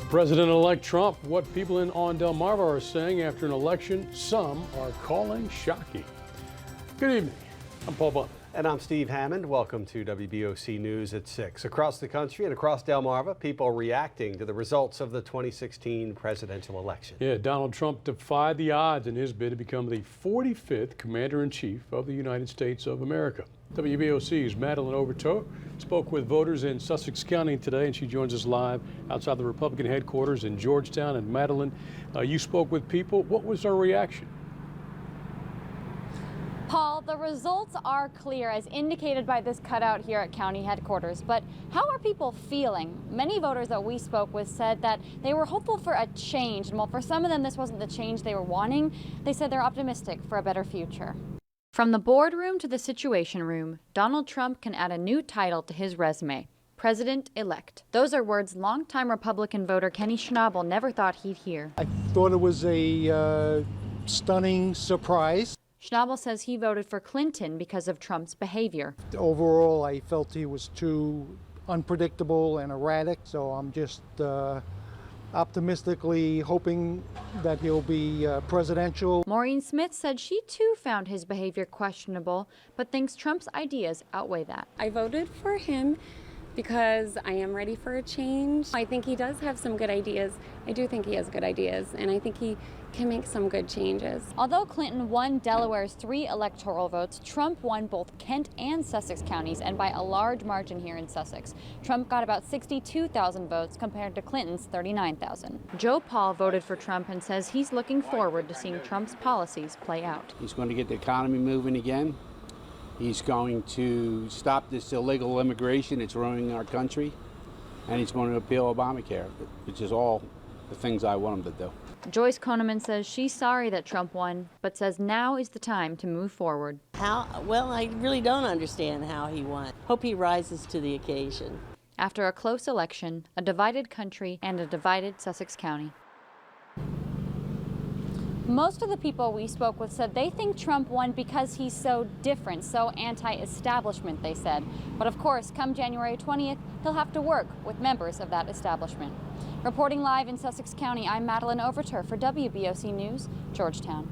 President-elect Trump, what people on Delmarva are saying after an election some are calling shocking. Good evening. I'm Paul Bunn. And I'm Steve Hammond. Welcome to WBOC News at 6. Across the country and across Delmarva, people are reacting to the results of the 2016 presidential election. Yeah, Donald Trump defied the odds in his bid to become the 45th Commander-in-Chief of the United States of America. WBOC's Madeline Overton spoke with voters in Sussex County today, and she joins us live outside the Republican headquarters in Georgetown. And Madeline, you spoke with people. What was their reaction? Paul, the results are clear as indicated by this cutout here at county headquarters, but how are people feeling? Many voters that we spoke with said that they were hopeful for a change, and while for some of them this wasn't the change they were wanting, they said they're optimistic for a better future. From the boardroom to the Situation Room, Donald Trump can add a new title to his resume: President-elect. Those are words longtime Republican voter Kenny Schnabel never thought he'd hear. I thought it was a stunning surprise. Schnabel says he voted for Clinton because of Trump's behavior. Overall, I felt he was too unpredictable and erratic, so I'm just optimistically hoping that he'll be presidential. Maureen Smith said she too found his behavior questionable, but thinks Trump's ideas outweigh that. I voted for him because I am ready for a change. I think he does have some good ideas. I do think he has good ideas, and I think he can make some good changes. Although Clinton won Delaware's 3 electoral votes, Trump won both Kent and Sussex counties, and by a large margin here in Sussex. Trump got about 62,000 votes compared to Clinton's 39,000. Joe Paul voted for Trump and says he's looking forward to seeing Trump's policies play out. He's going to get the economy moving again. He's going to stop this illegal immigration. It's ruining our country. And he's going to repeal Obamacare, which is all the things I want him to do. Joyce Koneman says she's sorry that Trump won, but says now is the time to move forward. Well, I really don't understand how he won. Hope he rises to the occasion. After a close election, a divided country, and a divided Sussex County. Most of the people we spoke with said they think Trump won because he's so different, so anti-establishment, they said. But of course, come January 20th, he'll have to work with members of that establishment. Reporting live in Sussex County, I'm Madeline Overton for WBOC News, Georgetown.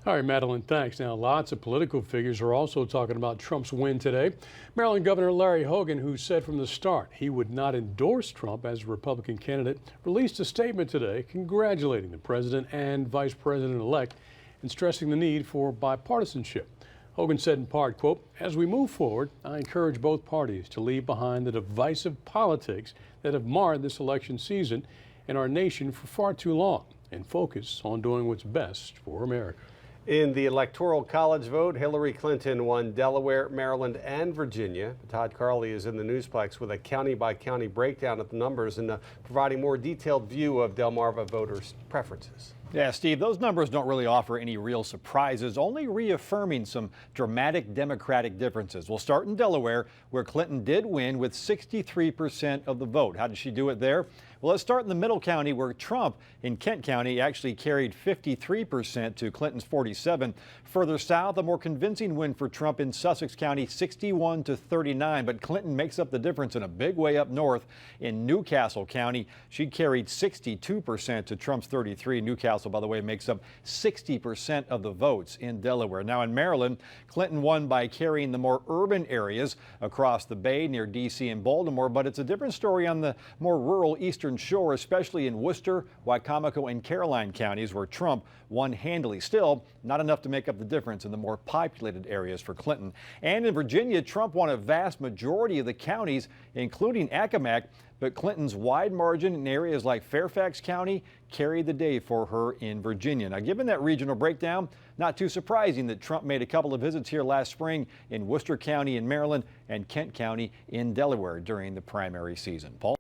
All right, Madeline, thanks. Now, lots of political figures are also talking about Trump's win today. Maryland Governor Larry Hogan, who said from the start he would not endorse Trump as a Republican candidate, released a statement today congratulating the president and vice president-elect and stressing the need for bipartisanship. Hogan said in part, quote, "As we move forward, I encourage both parties to leave behind the divisive politics that have marred this election season and our nation for far too long and focus on doing what's best for America." In the Electoral College vote, Hillary Clinton won Delaware, Maryland, and Virginia. Todd Carley is in the Newsplex with a county-by-county breakdown of the numbers and providing more detailed view of Delmarva voters' preferences. Yeah, Steve, those numbers don't really offer any real surprises, only reaffirming some dramatic Democratic differences. We'll start in Delaware, where Clinton did win with 63% of the vote. How did she do it there? Well, let's start in the Middle County, where Trump in Kent County actually carried 53% to Clinton's 47%. Further south, a more convincing win for Trump in Sussex County, 61-39. But Clinton makes up the difference in a big way up north in Newcastle County. She carried 62% to Trump's 33%. Newcastle, by the way, makes up 60% of the votes in Delaware. Now in Maryland, Clinton won by carrying the more urban areas across the Bay near D.C. and Baltimore, but it's a different story on the more rural eastern shore, especially in Worcester, Wicomico, and Caroline counties, where Trump won handily. Still, not enough to make up the difference in the more populated areas for Clinton. And in Virginia, Trump won a vast majority of the counties, including Accomack, but Clinton's wide margin in areas like Fairfax County carried the day for her in Virginia. Now, given that regional breakdown, not too surprising that Trump made a couple of visits here last spring in Worcester County in Maryland and Kent County in Delaware during the primary season. Paul?